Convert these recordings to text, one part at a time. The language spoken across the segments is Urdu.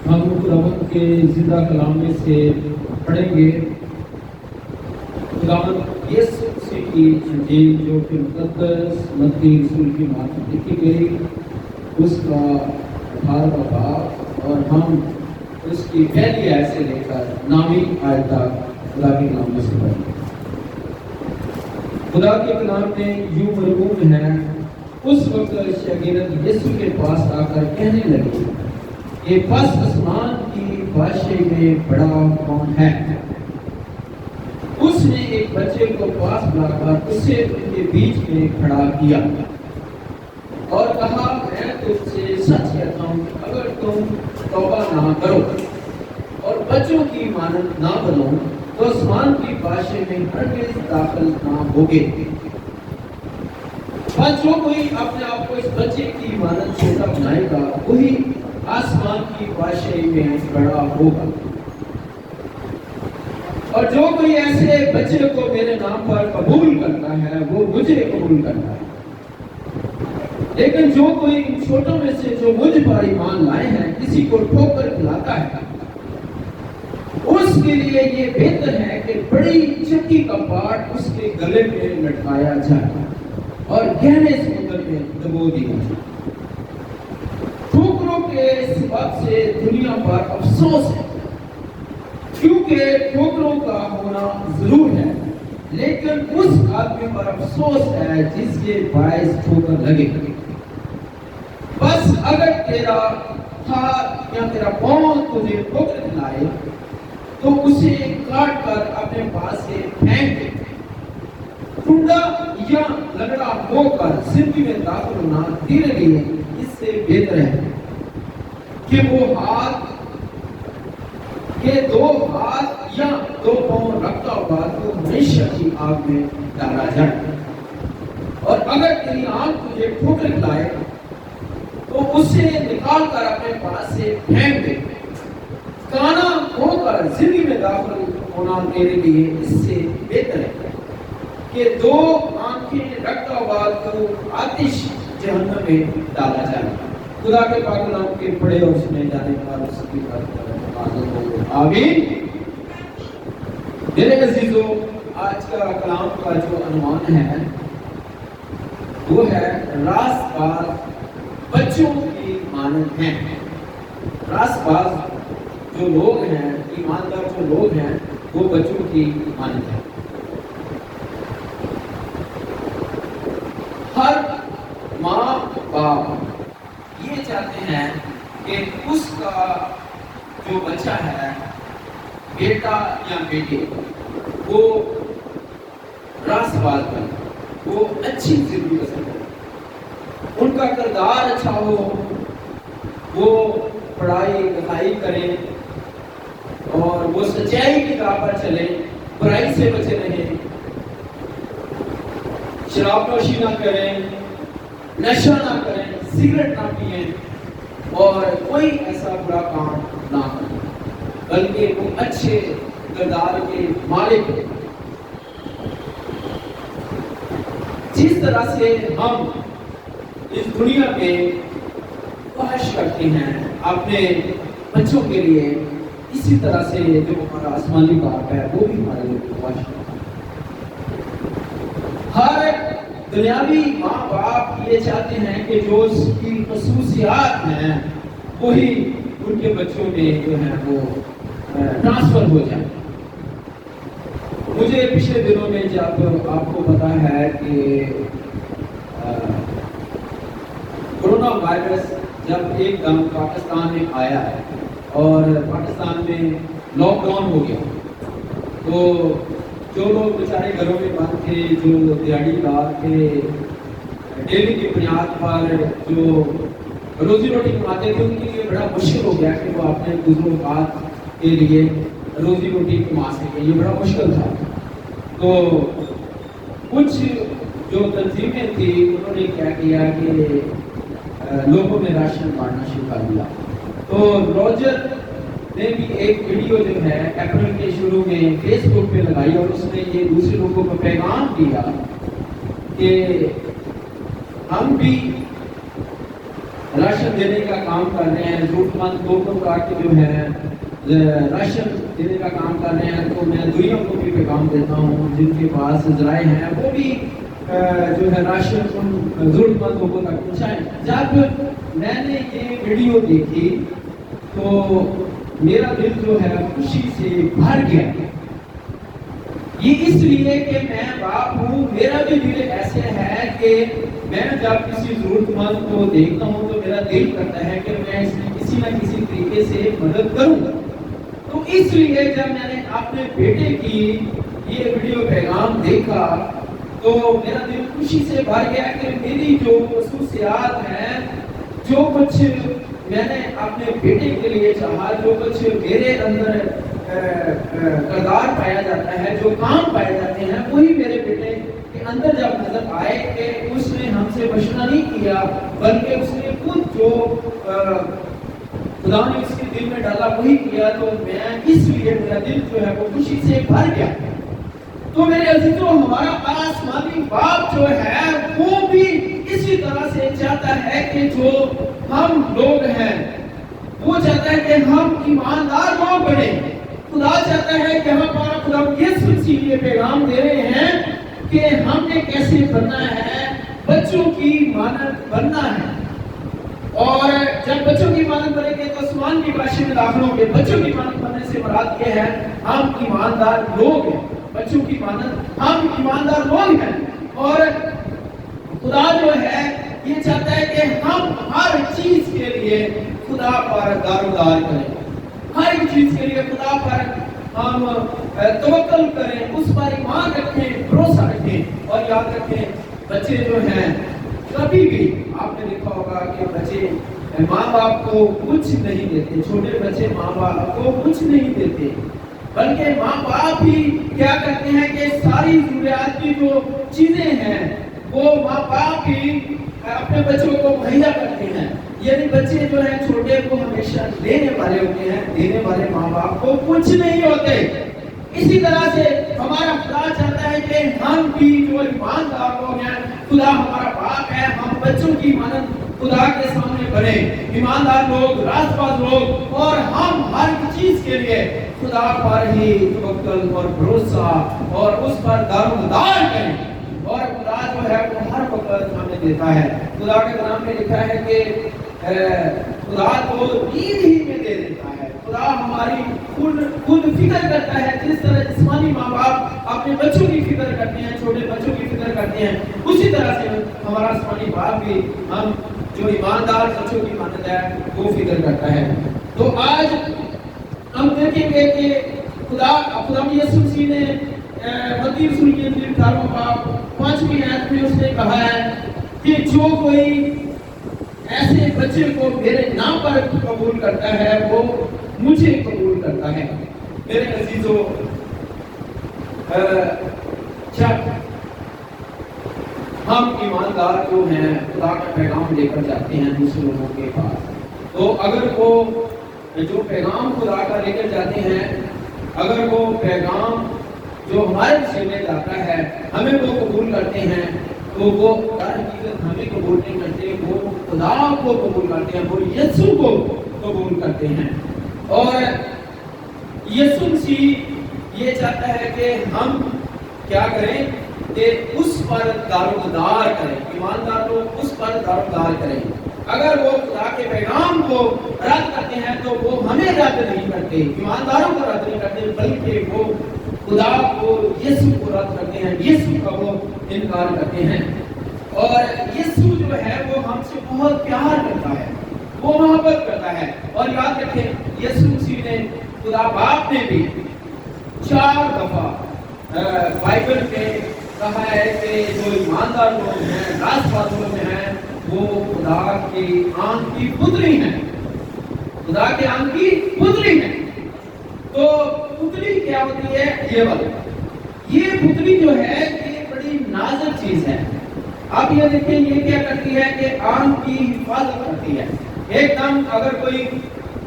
ہم خداوند کے زندہ کلام میں سے پڑھیں گے خداوند یسوع مسیح کی انجیل جو کہ مقدس متی رسول کی ماتحت لکھی گئی اس کا 18واں باب اور ہم اس کی پہلی آیت سے لے کر 9ویں آیت تک خدا کے کلام میں سے پڑھیں گے۔ خدا کے کلام میں یوں مرغوم ہے، اس وقت شاگرد یسوع کے پاس آ کر کہنے لگے کہ پس آسمان کی بادشاہی میں بڑا کون ہے؟ اس نے ایک بچے کو پاس بلا کر اسے ان کے بیچ میں کھڑا کیا اور کہا، میں تجھ سے سچ کہتا ہوں کہ اگر تم توبہ نہ کرو اور بچوں کی مانند نہ بنو تو آسمان کی بادشاہی میں ہرگز داخل نہ ہوگے۔ اور جو کوئی اپنے آپ کو اس بچے کی مانند چھوٹا بنائے گا وہی آسمان کی بادشاہی میں بڑا ہوگا، اور جو کوئی ایسے بچے کو میرے نام پر قبول کرتا ہے وہ مجھے قبول کرتا ہے، لیکن جو کوئی ان چھوٹوں میں سے جو مجھ پر ایمان لائے ہیں کسی کو ٹھوکر کھلاتا ہے، اس کے لیے یہ بہتر ہے کہ بڑی چکی کا پاٹ اس کے گلے میں لٹکایا جائے اور گہرے سمندر میں ڈبو دیا جائے۔ ٹھوکروں کے سبب سے دنیا پر افسوس ہے، کیونکہ ٹھوکروں کا ہونا ضرور ہے، لیکن اس آدمی پر افسوس ہے جس کے باعث ٹھوکر لگے۔ بس اگر تیرا ہاتھ یا تیرا پاؤں تجھے ٹھوکر کھلائے تو اسے کاٹ کر اپنے پاس سے پھینک دے۔ ٹنڈا یا لنگڑا ہو کر زندگی میں داخل ہونا تیرے لیے اس سے بہتر ہے کہ وہ ہاتھ کے 2 ہاتھ یا 2 پاؤں رکھتا ہوا تو ہمیشہ کی آگ میں ڈالا جائے۔ اور اگر تیری آنکھ تجھے ٹھوکر کھلائے تو اسے نکال کر اپنے پاس سے پھینک دے۔ کانا ہو کر زندگی میں داخل ہونا تیرے لیے اس سے بہتر ہے کہ 2 آنکھیں رکھتا ہوا تو آتش جہنم میں ڈالا جائے۔ خدا کے پاک کلام کے پڑھے اور سنے جانے پر اس کی بات آمین۔ میرے عزیزو، آج کا کلام کا جو عنوان ہے وہ ہے راست باز بچوں کی مانند ہیں۔ راست باز جو لوگ ہیں، ایماندار جو لوگ ہیں، وہ بچوں کی مانند ہیں۔ ہر ماں باپ یہ چاہتے ہیں کہ اس کا جو بچہ ہے، بیٹا یا بیٹی، وہ راست باز بنے، وہ اچھی زندگی بسر کرے، ان کا کردار اچھا ہو، وہ پڑھائی لکھائی کریں اور وہ سچائی کی راہ پر چلیں، برائی سے بچے رہیں، شراب نوشی نہ کریں، نشہ نہ کریں، سگریٹ نہ پئیں اور کوئی ایسا برا کام نہ کریں، بلکہ وہ اچھے کردار کے مالک ہیں۔ جس طرح سے ہم اس دنیا میں خواہش کرتے ہیں اپنے بچوں کے لیے، اسی طرح سے جو ہمارا آسمانی باپ ہے وہ بھی ہمارے لیے خواہش کرتا ہے۔ ہر دنیاوی ماں باپ یہ چاہتے ہیں کہ جو اس کی خصوصیات ہیں وہی ان کے بچوں میں جو ہے وہ ٹرانسفر ہو جائے۔ مجھے پچھلے دنوں میں جب آپ کو پتا ہے کہ کورونا وائرس جب ایک دم پاکستان میں آیا ہے اور پاکستان میں لاک ڈاؤن ہو گیا، تو جو لوگ بیچارے گھروں میں بند تھے، جو دیہڑی دار تھے، ڈیلی کی بنیاد پر جو روزی روٹی کماتے تھے، ان کے لیے بڑا مشکل ہو گیا کہ وہ اپنے گزر اوقات کے لیے روزی روٹی کما سکیں۔ یہ بڑا مشکل تھا۔ تو کچھ جو تنظیمیں تھیں انہوں نے کیا کیا کہ لوگوں میں راشن بانٹنا شروع کر دیا۔ تو روجر نے بھی ایک ویڈیو جو ہے اپریل کے شروع میں فیس بک پہ لگائی اور اس نے یہ دوسرے لوگوں کو پیغام دیا کہ ہم بھی راشن دینے کا کام کر رہے ہیں، ضرورت مند لوگوں کا کہ جو ہے راشن دینے کا کام کر رہے ہیں، تو میں دنیا کو بھی پیغام دیتا ہوں جن کے پاس ذرائع ہیں وہ بھی جو ہے راشن ضرورت مند لوگوں تک پہنچائیں۔ جب میں نے یہ ویڈیو دیکھی تو میرا دل جو ہے خوشی سے بھر گیا۔ یہ اس لیے کہ میں باپ ہوں، میرا بھی دل ایسے ہے کہ میں جب کسی ضرورت مند کو دیکھتا ہوں تو میرا دل کرتا ہے کہ میں اس میں کسی نہ کسی طریقے سے مدد کروں۔ تو اس لیے جب میں نے اپنے بیٹے کی یہ ویڈیو پیغام دیکھا تو میرا دل خوشی سے بھر گیا کہ میری جو خصوصیات ہیں، جو کچھ میں نے اپنے بیٹے کے لیے چاہا، جو کچھ میرے اندر کردار پایا جاتا ہے، جو کام پائے جاتے ہیں، وہی میرے بیٹے کے اندر جب نظر آئے کہ اس نے ہم سے مشورہ نہیں کیا بلکہ اس نے خود جو خدا نے اس کے دل میں ڈالا وہی کیا، تو میں اس لیے میرا دل جو ہے وہ خوشی سے بھر گیا۔ تو میرے عزیزوں، ہمارا آسمانی باپ جو ہے وہ بھی اسی طرح سے چاہتا ہے کہ جو ہم لوگ ہیں وہ چاہتا ہے کہ ہم ایماندار لوگ بنے۔ خدا چاہتا ہے کہ ہمارا خدا یسوع مسیح یہ پیغام دے رہے ہیں کہ ہم نے کیسے بننا ہے، بچوں کی مانند بننا ہے۔ اور جب بچوں کی مانند بنیں گے تو آسمان کی بادشاہی میں داخل ہوں گے۔ بچوں کی مانند بننے سے مراد یہ ہے ہم ایماندار لوگ ہیں، بچوں کی مانند ہم ایماندار لوگ ہیں۔ اور خدا جو ہے یہ چاہتا ہے کہ ہم ہر چیز کے لیے خدا پر دارومدار کریں، ہر ایک چیز کے لیے خدا پر ہم توکل کریں، اس پر ایمان رکھیں، بھروسہ رکھیں۔ اور یاد رکھیں بچے جو ہیں کبھی بھی آپ نے دیکھا ہوگا کہ بچے ماں باپ کو کچھ نہیں دیتے، چھوٹے بچے ماں باپ کو کچھ نہیں دیتے بلکہ ماں باپ ہی کیا کرتے ہیں کہ ساری ضروریات کی جو چیزیں ہیں وہ ماں باپ ہی اپنے بچوں کو مہیا کرتے ہیں۔ یعنی بچے جو ہیں چھوٹے کو ہمیشہ لینے والے ہوتے ہیں، دینے والے ماں باپ کو کچھ نہیں ہوتے۔ اسی طرح سے ہمارا خدا چاہتا ہے کہ ہم بھی جو ایماندار لوگ ہیں، خدا ہمارا باپ ہے، ہم بچوں کی مانند خدا کے سامنے بنے، ایماندار لوگ، راست باز لوگ، اور ہم ہر چیز کے لیے خدا پر ہی توکل اور بھروسہ اور اس پر دارومدار کریں۔ اور خدا جو ہے وہ ہر وقت ہمیں دیتا ہے۔ خدا کے کلام میں لکھا ہے کہ خدا تو نیند ہی میں دے دیتا ہے۔ خدا ہماری خود فکر کرتا ہے، جس طرح جسمانی ماں باپ اپنے بچوں کی فکر کرتے ہیں، چھوٹے بچوں کی فکر کرتے ہیں، اسی طرح سے ہمارا آسمانی باپ بھی ہم جو ایماندار بچوں کی مانند ہے وہ فکر کرتا ہے۔ تو آج ہم دیکھیں گے کہ خدا یسوع مسیح نے متی رسول کی انجیل 18واں باب 5ویں آیت میں اس نے کہا ہے کہ جو کوئی ایسے بچے کو میرے نام پر قبول کرتا ہے وہ مجھے قبول کرتا ہے۔ میرے عزیزو، جب ہم ایماندار جو ہیں خدا کا پیغام لے کر جاتے ہیں دوسرے لوگوں کے پاس، تو اگر وہ جو پیغام خدا کا لے کر جاتے ہیں، اگر وہ پیغام جو ہمارے سامنے جاتا ہے ہمیں وہ قبول کرتے ہیں، تو وہ در حقیقت ہمیں قبول نہیں کرتے، وہ خدا کو قبول کرتے ہیں، وہ یسوع کو قبول کرتے ہیں۔ اور یسوع مسیح یہ چاہتا ہے کہ ہم کیا کریں کہ اس پر دارومدار کریں، ایماندار لوگ اس پر دارومدار کریں۔ اگر وہ خدا کے پیغام کو رد کرتے ہیں تو وہ ہمیں رد نہیں کرتے، ایمانداروں کو رد نہیں کرتے، بلکہ وہ خدا کو، یسوع کو رد کرتے ہیں، یسوع کا وہ انکار کرتے ہیں۔ اور یسوع جو ہے وہ ہم سے بہت پیار کرتا ہے، وہ محبت کرتا ہے۔ اور یاد رکھیں یسوع مسیح نے، خدا باپ نے بھی 4 دفعہ بائبل میں کہا ہے کہ جو ایماندار لوگ ہیں، راست باز لوگ ہیں، وہ خدا کی آنکھ کی پتلی ہیں، خدا کے آنکھ کی پتلی ہیں۔ تو پتلی کیا ہوتی ہے؟ یہ پتلی جو ہے یہ بڑی نازک چیز ہے۔ آپ یہ دیکھیں یہ کیا کرتی ہے کہ آنکھ کی حفاظت کرتی ہے۔ ایک دم اگر کوئی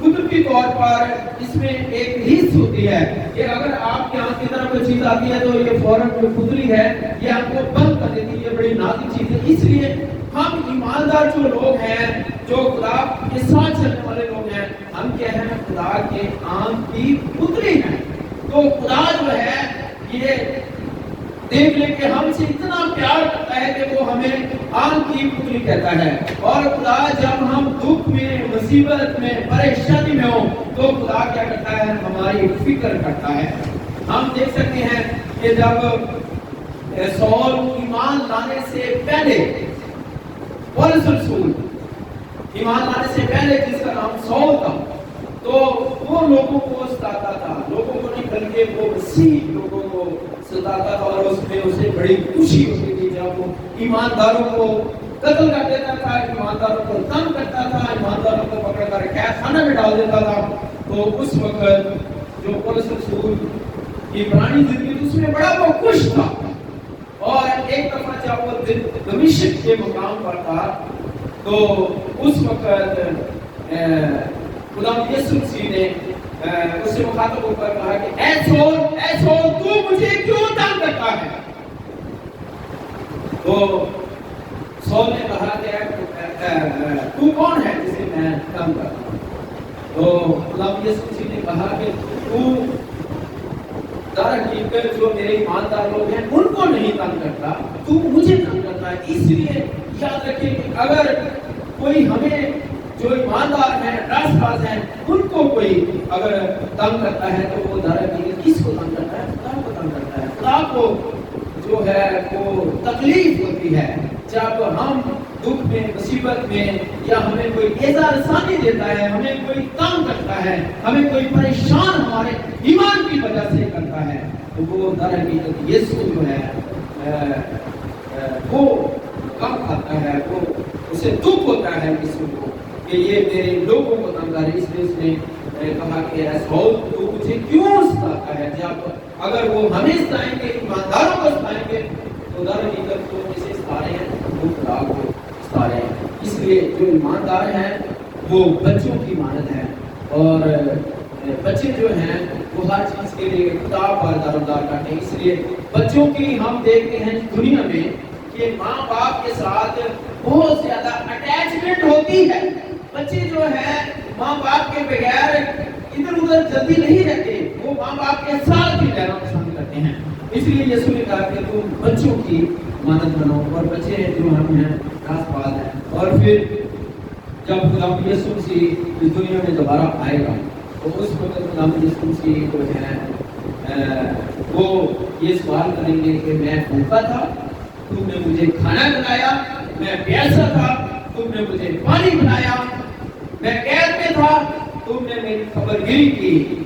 قدرتی طور پر اس میں ایک حص ہوتی ہے کہ اگر آپ کی آنکھ کی طرف کوئی چیز آتی ہے تو یہ فوراً جو پتلی ہے یہ آپ کو بند کر دیتی ہے، یہ بڑی نازک چیز ہے۔ اس لیے ہم ایماندار جو لوگ ہیں، جو خدا کے ساتھ چلنے والے لوگ ہیں، ہم کیا ہیں؟ خدا کے آم کی پتلی ہیں۔ تو خدا جو ہے یہ دیکھ لیں کہ ہم سے اتنا پیار کرتا ہے کہ وہ ہمیں آم کی پتلی کہتا ہے۔ اور خدا جب ہم دکھ میں، مصیبت میں، پریشانی میں ہوں تو خدا کیا کرتا ہے؟ ہماری فکر کرتا ہے۔ ہم دیکھ سکتے ہیں کہ جب سول ایمان لانے سے پہلے، پولس رسول ایمان لانے سے پہلے جس کا نام سول تھا، تو وہ لوگوں کو ستاتا تھا، لوگوں کو نہیں بلکہ وہ مسیح لوگوں کو ستاتا تھا، اور اس میں اسے بڑی خوشی ہوتی تھی جب وہ ایمانداروں کو قتل کر دیتا تھا، ایمانداروں کو تنگ کرتا تھا، ایمانداروں کو پکڑ کر قید خانے میں ڈال دیتا تھا۔ تو اس وقت جو پولس رسول کی پرانی زندگی اس میں بڑا وہ خوش تھا۔ اور ایک دفعہ جب وہ دمشق کے مقام پر تھا تو اس وقت خدا یسوع مسیح نے اس سے مخاطب ہو کر کہا کہ اے سول تو مجھے کیوں تنگ کرتا ہے؟ تو سول نے کہا کہ تو کون ہے جسے میں تنگ کرتا ہوں؟ تو خدا یسوع مسیح نے کہا کہ تو در حقیقت جو میرے ایماندار لوگ ہیں ان کو نہیں تنگ کرتا، تو مجھے تنگ کرتا ہے۔ اس لیے یاد رکھیں کہ اگر کوئی ہمیں جو ایماندار ہیں، راست باز ہیں، ان کو کوئی اگر تنگ کرتا ہے تو وہ در حقیقت کس کو تنگ کرتا ہے؟ خدا کو تنگ کرتا ہے۔ خدا کو جو ہے وہ تکلیف ہوتی ہے جب ہم دکھ میں، مصیبت میں، یا ہمیں کوئی ایذا رسانی دیتا ہے، ہمیں کوئی تنگ کرتا ہے، ہمیں کوئی پریشان ہمارے ایمان کی وجہ سے کرتا ہے، تو وہ در حقیقت یسوع جو ہے وہ کم کھاتا ہے، وہ اسے دکھ ہوتا ہے یسوع کو کہ یہ میرے لوگوں کو تنگ کر۔ اس لیے اس نے کہا کہ اے سول تو مجھے کیوں ستاتا ہے؟ جب اگر وہ ہمیں ستائیں گے، ایمانداروں کو ستائیں گے، تو در حقیقت وہ کسے ستا رہے ہیں؟ وہ خدا کو ستا رہے ہیں۔ اس لیے جو ایماندار ہیں وہ بچوں کی مانند ہیں، اور بچے جو ہیں وہ ہر چیز کے لیے خدا پر دارومدار کرتے ہیں۔ اس لیے بچوں کی ہم دیکھتے ہیں دنیا میں کہ ماں باپ کے ساتھ بہت زیادہ اٹیچمنٹ ہوتی ہے۔ بچے جو ہیں ماں باپ کے بغیر ادھر ادھر جلدی نہیں رہتے، وہ ماں باپ کے ساتھ ہی رہنا پسند کرتے ہیں۔ اس لیے یسوع نے کہا کہ تم بچوں کی مانند بنو، اور بچے جو ہم ہیں راست باز ہیں۔ اور پھر جب خدا یسوع مسیح اس دنیا میں دوبارہ آئے گا تو اس وقت خدا یسوع مسیح جو ہے وہ یہ سوال کریں گے کہ میں بھوکا تھا، تم نے مجھے کھانا کھلایا، میں پیاسا تھا، تم نے مجھے پانی پلایا، میں قید میں تھا، تم نے میری خبر گیری کی۔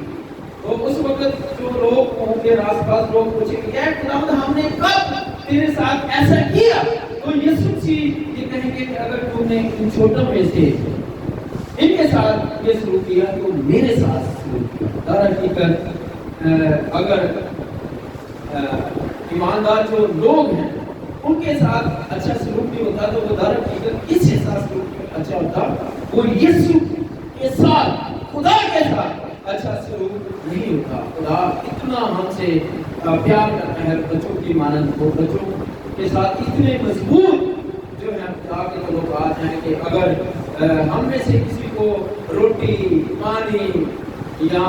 تو اس وقت جو لوگ ہوں گے، راست باز لوگ پوچھیں گے اے خداوند ہم نے کب تیرے ساتھ ایسا کیا؟ تو یسوع مسیح یہ کہیں گے کہ اگر تم نے ان چھوٹوں میں سے ان کے ساتھ یہ سلوک کیا تو میرے ساتھ سلوک کیا۔ در حقیقت اگر ایماندار جو لوگ ہیں ان کے ساتھ اچھا سلوک نہیں ہوتا تو وہ در حقیقت کس کے ساتھ سلوک اچھا ہوتا؟ وہ یسوع کے ساتھ، خدا کے ساتھ اچھا سلوک نہیں ہوتا۔ خدا اتنا ہم سے پیار کرتا ہے بچوں کی مانند، وہ بچوں کے ساتھ اتنے مضبوط جو ہے خدا کے تعلقات ہیں کہ اگر ہم میں سے کسی کو روٹی، پانی یا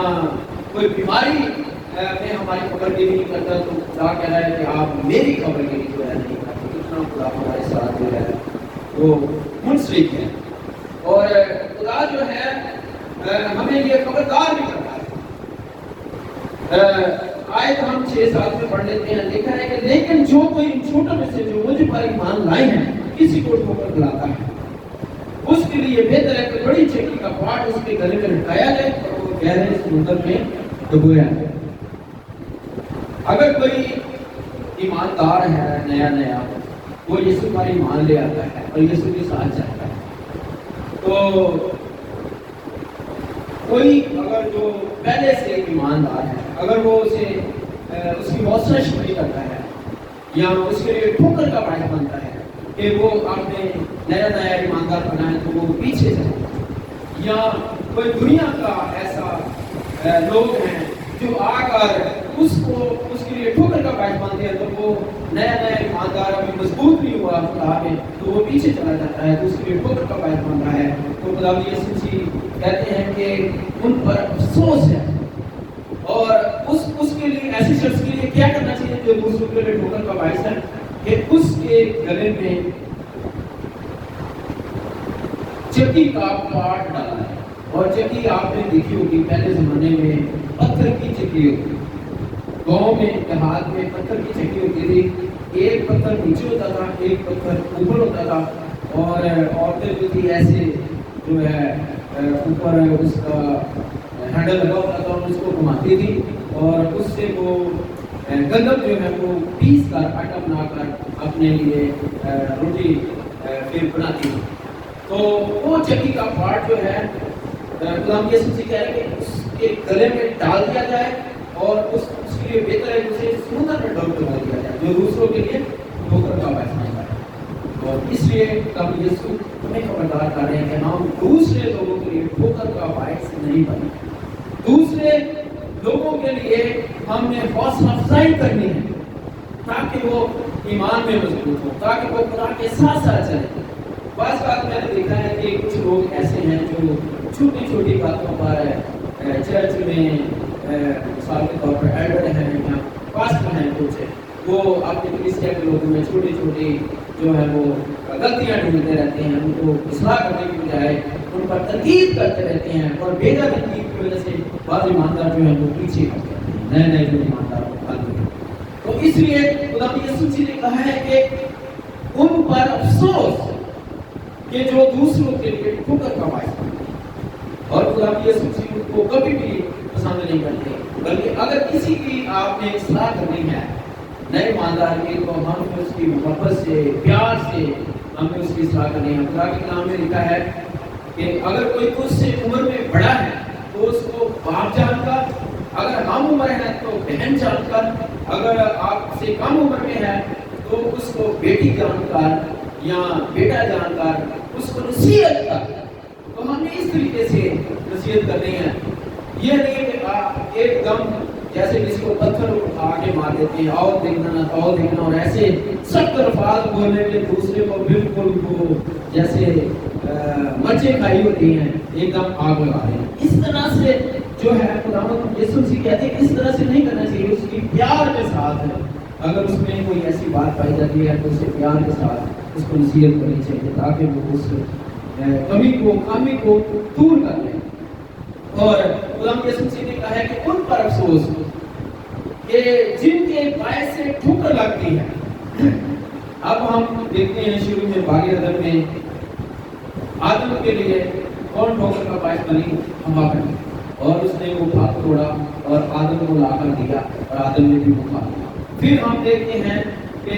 کوئی بیماری میں ہماری خبر گیری نہیں کرتا تو خدا کہہ رہا ہے کہ آپ میری خبر گیری جو ہے نہیں کرتے۔ اتنا خدا ہمارے ساتھ جو ہے وہ منسلک ہے، اور خدا جو ہے ہمیں یہ خبردار بھی کرتا ہے۔ آیت ہم 6-7 میں پڑھ لیتے ہیں، لکھا ہے کہ لیکن جو کوئی ان چھوٹوں میں سے جو مجھ پر ایمان لائے ہیں کسی کو ٹھوکر کھلاتا ہے، اس کے لیے بہتر ہے کہ بڑی چکی کا پاٹ اس کے گلے میں لٹکایا جائے اور وہ گہرے سمندر میں ڈبویا جائے۔ اگر کوئی ایماندار ہے نیا وہ یسوع پر ایمان لے آتا ہے اور یسوع کے ساتھ جاتا ہے، تو کوئی اگر جو پہلے سے ایماندار ہے اگر وہ اسے اس کی حوصلہ شماری کرتا ہے یا اس کے لیے ٹھوکر کا باعث بنتا ہے کہ وہ آپ نے نیا ایماندار بنا ہے تو وہ پیچھے جائے، یا کوئی دنیا کا ایسا لوگ ہیں جو آ کر اس کے لیے ٹھوکر کا باعث بنتے ہیں، تو وہ نیا ایماندار ابھی مضبوط نہیں ہوا خدا میں، تو وہ پیچھے چلا جاتا ہے، تو اس کے لیے ٹھوکر کا باعث بن رہا ہے۔ تو خدا یسوع مسیح کہتے ہیں کہ ان پر افسوس ہے، اور اس کے لیے ایسے شخص کے لیے کیا کرنا چاہیے جو دوسروں کے لیے ٹھوکر کا باعث ہے، کہ اس کے گلے میں چکی کا پاٹ ڈالا ہے۔ اور چکی آپ نے دیکھی ہوگی پہلے زمانے میں پتھر کی چکی ہوتی، گاؤں میں دیہات میں پتھر کی چکی ہوتی تھی، ایک پتھر نیچے ہوتا تھا، ایک پتھر اوپر ہوتا تھا، اور عورتیں جو تھی ایسے جو ہے اوپر اس کا ہینڈل لگا ہوتا تھا، اس کو گھماتی تھی، اور اس سے وہ گندم جو ہے وہ پیس کر آٹا بنا کر اپنے لیے روٹی پھر بناتی تھی۔ تو وہ چکی کا پارٹ جو ہے خدا یسوع مسیح کہہ رہے ہیں کہ اس کے گلے میں ڈال دیا جائے، اور اس کے لیے بہتر ہے کہ اسے سمندر میں ڈال دیا جائے، جو دوسروں کے لیے ٹھوکر کا باعث بنتا ہے۔ اور اس لیے خدا یسوع ہمیں خبردار کر رہے ہیں کہ ہم دوسرے لوگوں کے لیے ٹھوکر کا باعث نہیں بنے، دوسرے لوگوں کے لیے ہم نے حوصلہ افزائی کرنی ہے تاکہ وہ ایمان میں مضبوط ہو، تاکہ وہ خدا کے ساتھ ساتھ چلے۔ بعض بات میں نے دیکھا ہے کہ کچھ لوگ ایسے ہیں جو چھوٹی چھوٹی باتوں پر چرچ میں مثال کے طور پر ایلڈر ہیں یا پاسٹر ہیں، کچھ وہ اپنے کلیسیا کے لوگوں میں چھوٹی چھوٹی جو ہے وہ غلطیاں ڈھونڈتے رہتے ہیں، ان کو اصلاح کرنے کی بجائے ان پر تنقید کرتے رہتے ہیں، اور بےجا تنقید کی وجہ سے بعض ایماندار جو ہیں وہ پیچھے کرتے ہیں، نئے جو ایماندار آتے ہیں۔ تو اس لیے خدا یسوع مسیح نے کہا ہے کہ ان پر افسوس کہ جو دوسروں کے لیے ٹھوکر کا باعث بنتے ہیں، اور خدا یسوع مسیح کو کبھی بھی پسند نہیں کرتے، بلکہ اگر کسی کی آپ نے اصلاح کرنی ہے نئے ایماندار کی، تو ہم اس کی محبت سے پیار سے ہمیں اس کی اصلاح کرنی ہے۔ خدا کے کلام میں لکھا ہے کہ اگر کوئی اس سے عمر میں بڑا ہے تو اس کو باپ جان کر، اگر ہم عمر ہیں تو بہن جان کر، اگر آپ سے کم عمر میں ہے تو اس کو بیٹی جان کر یا بیٹا جان کر اس کو نصیحت کر۔ تو ہم نے اس طریقے سے نصیحت کرنی ہے، یہ نہیں کہ ایک دم جیسے کسی کو پتھر اٹھا کے مار دیتے ہیں، آؤ دیکھنا، اور ایسے سخت الفاظ بولنے کے دوسرے کو بالکل وہ جیسے مرچیں کھائی ہوتی ہیں ایک دم آگ لگا رہے ہیں۔ اس طرح سے جو ہے خداوند یسوع مسیح کہتے ہیں اس طرح سے نہیں کرنا چاہیے، اس کی پیار کے ساتھ اگر اس میں کوئی ایسی بات پائی جاتی ہے تو اسے پیار کے ساتھ اس کو نصیحت کرنی چاہیے تاکہ وہ اس کمی کو خامی کو دور کر لیں۔ اور خداوند یسوع مسیح نے کہا ہے کہ ان پر افسوس کہ جن کے باعث سے ٹھوکر لگتی ہے۔ اب ہم دیکھتے ہیں شروع میں باغ عدن میں آدم کے لیے کون ٹھوکر کا باعث بنی؟ ہوا بنی، اور اس نے وہ پھل توڑا اور آدم کو لا کر دیا، اور آدم نے بھی وہ کھا لیا۔ پھر ہم دیکھتے ہیں کہ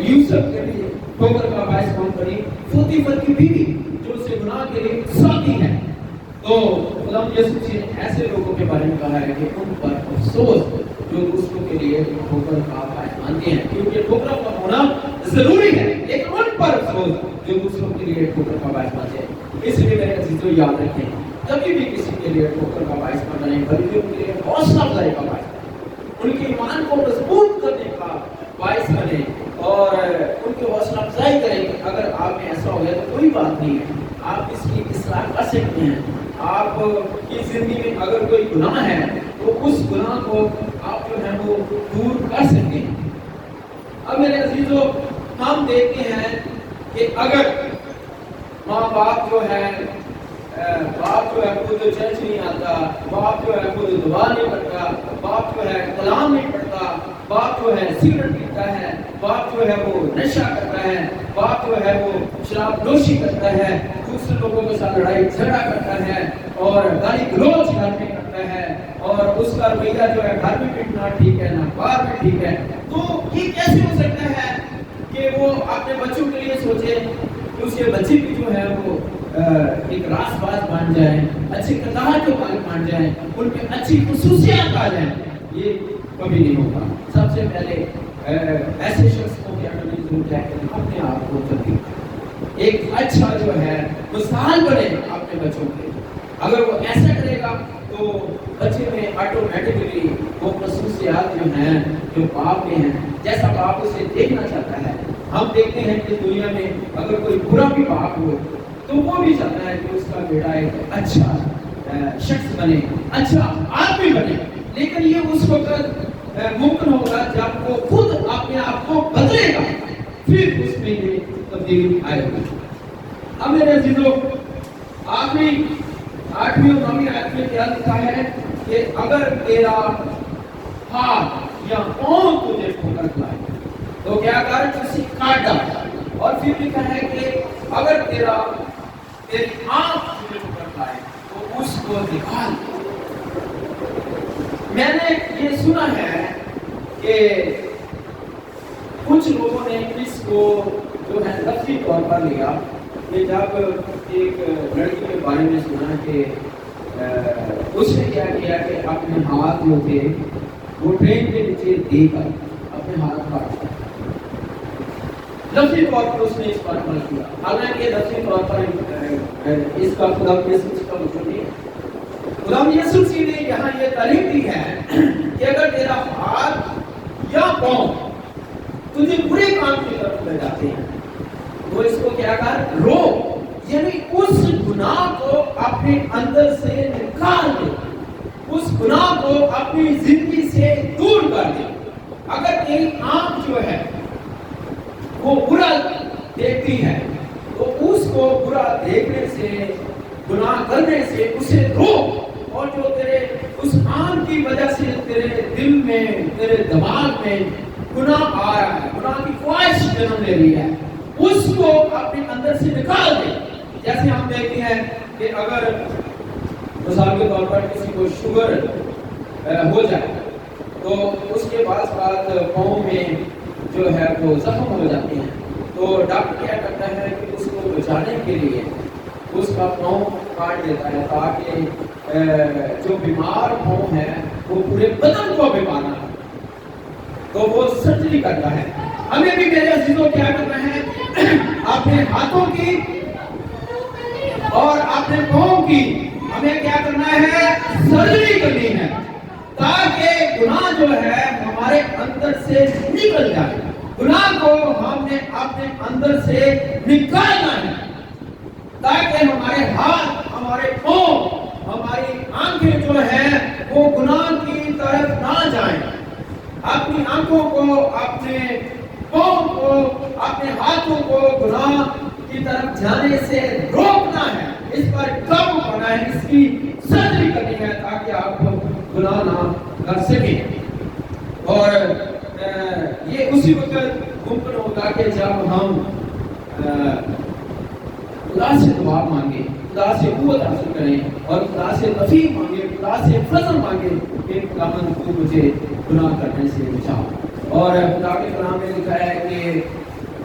یوسف کے لیے ٹھوکر کا باعث کون بنی؟ پوتیفر کی بیوی جو اس سے گناہ کے لیے ساتھی ہے۔ تو خدا یسوع مسیح نے ایسے لوگوں کے بارے میں کہا ہے کہ ان پر افسوس جو دوسروں کے لیے ٹھوکر کا باعث بنتے ہیں، کیونکہ ٹھوکر کا ہونا ضروری ہے، لیکن ان پر افسوس جو دوسروں کے لیے ٹھوکر کا باعث بنتے ہیں۔ اس لیے میرے عزیزو یاد رکھیں، کبھی بھی کسی کے لیے ٹھوکر کا باعث نہ بنیں، بلکہ ان کے لیے حوصلہ افزائی کا باعث بنیں، ان کے ایمان کو مضبوط کرنے کا باعث بنیں، اور ان کی حوصلہ افزائی کریں کہ اگر آپ میں ایسا ہو گیا تو کوئی بات نہیں ہے، آپ اس کی اصلاح کر سکتے ہیں۔ آپ کی زندگی میں اگر کوئی گناہ ہے تو اس گناہ کو آپ جو ہے وہ دور کر سکتے ہیں۔ اب میرے عزیزو ہم دیکھتے ہیں کہ اگر ماں باپ جو ہے خود چرچ نہیں آتا، باپ جو ہے خود دعا نہیں کرتا، باپ جو ہے کلام نہیں پڑھتا، باپ جو ہے سگریٹ پیتا ہے، باپ جو ہے وہ نشہ کرتا ہے، باپ جو ہے وہ شراب نوشی کرتا ہے، دوسرے لوگوں کے ساتھ لڑائی جھگڑا کرتا ہے اور گالی گلوچ گھر میں کرتا ہے، اور اس کا رویہ جو ہے گھر میں پیٹنا ٹھیک ہے نہ باہر میں ٹھیک ہے، تو یہ کیسے ہو سکتا ہے کہ وہ اپنے بچوں کے لیے سوچے کہ اس کے بچے بھی جو ہے وہ ایک راست باز بن جائیں، اچھے کردار کے مالک بن جائیں، ان میں اچھی خصوصیات آ جائیں؟ یہ کبھی نہیں ہوگا۔ سب سے پہلے ایسے شخص کو کیا کرنے کی ضرورت ہے کہ اپنے آپ کو تبدیل، ایک اچھا جو ہے مثال بنے اپنے بچوں کے۔ اگر وہ ایسا کرے گا تو بچے میں آٹومیٹکلی وہ خصوصیات جو ہیں جو باپ میں ہیں، جیسا باپ اسے دیکھنا چاہتا ہے. ہم دیکھتے ہیں کہ دنیا میں اگر کوئی برا بھی باپ ہو تو وہ بھی چاہتا ہے کہ اس کا بیٹا ایک اچھا شخص بنے، اچھا آدمی بنے. لیکن یہ اس وقت ممکن ہوگا جب وہ خود اپنے آپ کو بدلے گا، پھر اس میں یہ تبدیلی آئے گی. اب میرے عزیزو، آخری 8ویں اور 9ویں آیت میں کیا لکھا ہے کہ اگر تیرا ہاتھ یا پاؤں تجھے ٹھوکر کھلائے تو کیا کر، اسے کاٹ ڈال. اور پھر لکھا ہے کہ اگر تیری آنکھ تجھے ٹھوکر کھلائے تو اس کو نکال. میں نے یہ سنا ہے کہ کچھ لوگوں نے اس کو جو ہے لفظی طور پر لیا کہ جب ایک لڑکی کے بارے میں سنا کہ اس نے کیا کیا کہ اپنے ہاتھ جو تھے وہ ٹرین کے نیچے دے کر اپنے ہاتھ کاٹ دیا. لفظی طور پر اس نے اس پر عمل کیا، حالانکہ لفظی طور پر اس کا خدا یسوع کا مطلب نہیں ہے. خدا یسوع نے یہاں یہ تعلیم دی ہے کہ اگر تیرا ہاتھ یا پاؤں تجھے برے کام کی طرف لے جاتے ہیں تو اس کو کیا کر، رو، یعنی اس گناہ کو اپنے اندر سے نکال دے، اس گناہ کو اپنی زندگی سے دور کر دے. اگر تیری آنکھ جو ہے وہ برا دیکھتی ہے تو اس کو برا دیکھنے سے، گناہ کرنے سے اسے روک. اور جو تیرے اس آنکھ کی وجہ سے تیرے دل میں، تیرے دماغ میں گناہ آ رہا ہے، گناہ کی خواہش جنم لے رہی ہے، اس کو اپنے اندر سے نکال دے. جیسے ہم دیکھتے ہیں کہ اگر مثال کے طور پر کسی کو شوگر ہو جائے تو اس کے بعد پاؤں میں جو ہے وہ زخم ہو جاتے ہیں، تو ڈاکٹر کیا کرتا ہے کہ اس کو بچانے کے لیے اس کا پاؤں کاٹ دیتا ہے تاکہ جو بیمار پاؤں ہے وہ پورے بدن کو بیمار نہ ہو، تو وہ سرجری کرتا ہے. ہمیں بھی میرے عزیزوں کیا کرنا ہے، اپنے ہاتھوں کی اور اپنے پاؤں کی ہمیں کیا کرنا ہے، سرجری کرنی ہے تاکہ گناہ جو ہے ہمارے اندر سے نکل جائے. گناہ کو ہم نے اپنے اندر سے نکالنا ہے تاکہ ہمارے ہاتھ، ہمارے پاؤں، ہماری آنکھیں جو ہیں وہ گناہ کی طرف نہ جائیں. اپنی آنکھوں کو، اپنے پاؤں کو، اپنے ہاتھوں کو گناہ کی طرف جانے سے روکنا ہے، اس پر قابو پانا ہے، اس کی سرجری کرنی ہے تاکہ آپ گناہ نہ کر سکیں. اور یہ اسی وقت ممکن ہوگا کہ جب ہم خدا سے دعا مانگے، خدا سے قوت حاصل کریں اور خدا سے توفیق مانگے، خدا سے فضل مانگے کہ خداوند تو مجھے گناہ کرنے سے بچا. اور خدا کے کلام میں لکھا ہے کہ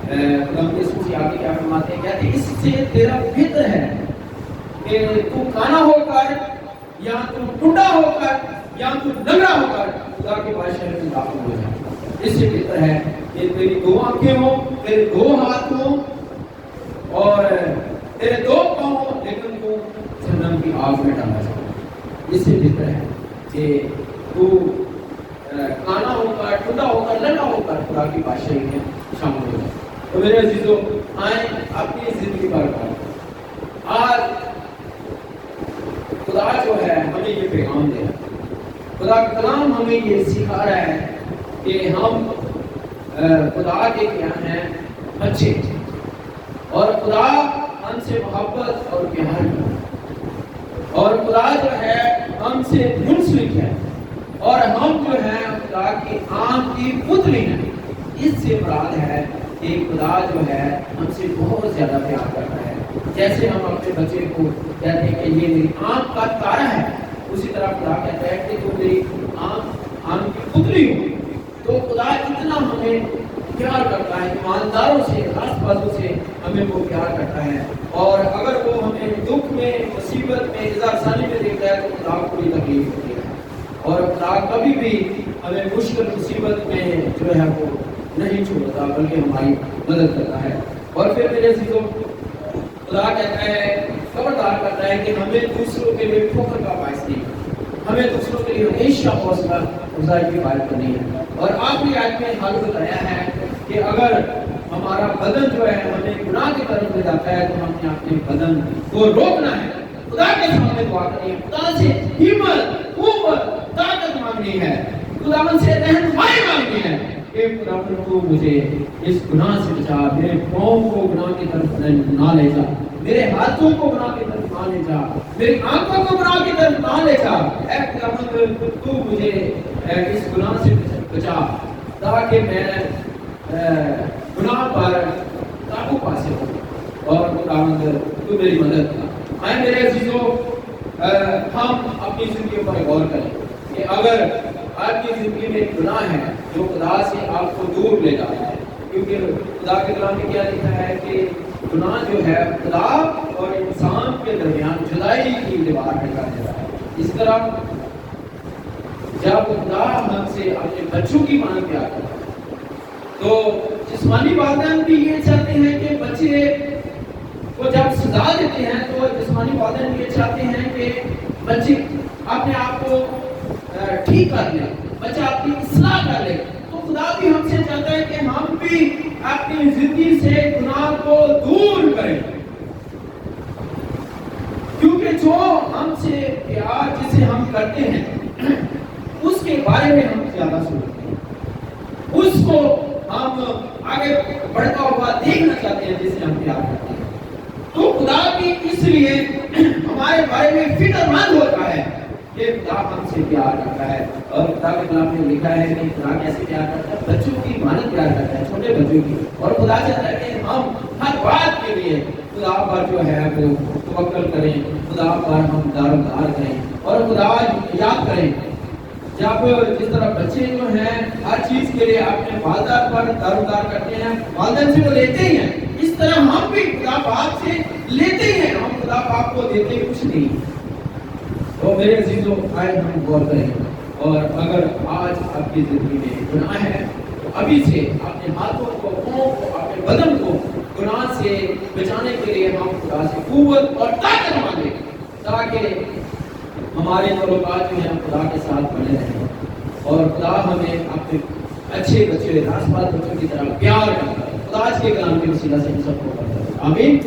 خدا یسوع آگے کیا فرماتے ہیں، کہتے ہیں اس سے تیرا بہتر ہے کہ تو کانا ہو کر یا تو ٹنڈا ہو کر یا تو لنگڑا ہو کر خدا کے بادشاہی میں داخل ہو جائے. اس سے بہتر ہے کہ تیری 2 آنکھیں ہوں، تیرے 2 ہاتھ ہوں اور تیرے 2 پاؤں ہوں، لیکن تو جہنم کی آگ میں ڈالا جائے. اس سے بہتر ہے کہ تو کانا ہو کر، ٹنڈا ہو کر، لنگڑا ہو کر خدا کی بادشاہی میں شامل ہو جائے. تو میرے عزیزوں، آئیں اپنی زندگی پر آج خدا جو ہے ہمیں یہ پیغام دے رہا ہے، خدا کا کلام ہمیں یہ سکھا رہا ہے کہ ہم خدا کے کیا ہیں، بچے، اور خدا ہم سے محبت اور پیار کرتا ہے، اور خدا جو ہے ہم سے منسلک ہے، اور ہم جو ہے خدا کی آنکھ کی پتلی ہیں. اس سے مراد ہے کہ خدا جو ہے ہم سے بہت زیادہ پیار کرتا ہے. جیسے ہم اپنے بچے کو کہتے ہیں کہ یہ میری آنکھ کا تارا ہے، اسی طرح خدا کہتا ہے کہ تو میری آنکھ کی پتلی ہو. تو خدا اتنا ہمیں پیار کرتا ہے، ایمانداروں سے، راست بازوں سے ہمیں وہ پیار کرتا ہے. اور اگر وہ ہمیں دکھ میں، مصیبت میں، ازارسانی میں دیکھتا ہے تو خدا کو کوئی تکلیف ہوتی ہے، اور خدا کبھی بھی ہمیں مشکل مصیبت میں جو ہے وہ نہیں چھوڑتا بلکہ ہماری مدد کرتا ہے. اور پھر میرے عزیزوں، خدا کہتا ہے، خبردار کرتا ہے کہ ہمیں دوسروں کے لیے ٹھوکر کا باعث نہیں. ہمیں دوسروں کے لیے ہمیشہ حوصلہ افزائی کی بات کرنی ہے. اور آخری آیت میں حال بتایا ہے کہ اگر ہمارا بدن جو ہے ہمیں گناہ کی طرف لے جاتا ہے تو ہم نے اپنے بدن کو روکنا ہے. خدا کے سامنے دعا کرنی ہے, خدا سے ہمت, قوت, طاقت مانگنی ہے, خداوند سے رہنمائی مانگنی ہے کہ خداوند تو مجھے اس گناہ سے بچا, میرے پاؤں کو گناہ کی طرف نہ لے جا, میرے ہاتھوں کو گناہ کی طرف نہ لے جا, میری آنکھوں کو گناہ کی طرف نہ لے جا. اے خداوند تو مجھے اس گناہ سے بچا تاکہ میں گناہ پر قابو پا سکوں. اور خداوند تو میری مدد کر. میرے عزیزوں, ہم اپنی زندگی پر غور کریں کہ اگر آپ کی زندگی میں گناہ ہے جو خدا سے آپ کو دور لے جاتا ہے, کیونکہ خدا کے کلام میں کیا لکھا ہے کہ گناہ جو ہے خدا اور انسان کے درمیان جدائی کی دیوار کھڑا دیتا ہے. اس طرح جب خدا ہم سے اپنے بچوں کی مانگ پیار کرتا ہے تو جسمانی والدین بھی یہ چاہتے ہیں کہ بچے کو جب سزا دیتے ہیں تو جسمانی والدین یہ چاہتے ہیں کہ بچے اپنے آپ کو ٹھیک کر لیں, بچہ اپنی اصلاح کر لے. تو خدا بھی ہم سے چاہتا ہے کہ ہم بھی اپنی زندگی سے گناہ کو دور کریں, کیونکہ جو ہم سے پیار جسے ہم کرتے ہیں اس کے بارے میں ہم زیادہ سوچتے ہیں, اس کو ہم آگے بڑھتا ہوا دیکھنا چاہتے ہیں جسے ہم پیار کرتے ہیں. تو خدا بھی اس لیے ہمارے بارے میں فکر مند ہوتا ہے کہ خدا ہم سے پیار کرتا ہے. اور خدا کے کلام میں لکھا ہے کہ خدا کیسے پیار کرتا ہے, بچوں کی مانند پیار کرتا ہے, چھوٹے بچوں کی. اور خدا چاہتا ہے کہ ہم ہر بات کے لیے خدا پر جو ہے وہ توکل کریں, خدا پر ہم دارومدار کریں اور خدا یاد کریں. جب جس طرح بچے جو ہیں ہر چیز کے لیے اپنے والدہ پر دارومدار کرتے ہیں, والدین سے وہ لیتے ہی ہیں, اس طرح ہم بھی خدا باپ سے لیتے ہی ہیں, ہم خدا باپ کو دیتے کچھ نہیں. تو میرے عزیزوں, آئے ہم غور کریں, اور اگر آج آپ کی زندگی میں گناہ ہے تو ابھی سے اپنے ہاتھوں کو, پاؤں کو, اپنے بدن کو گناہ سے بچانے کے لیے ہم خدا سے قوت اور طاقت مانگیں تاکہ ہمارے تعلقات جو ہیں خدا کے ساتھ بنے رہیں اور خدا ہمیں اپنے اچھے بچے, راست بات بچوں کی طرح پیار کرتا ہے. خدا آج کے کلام کے وسیلہ سے ہم سب کو کرتا ہے. آمین.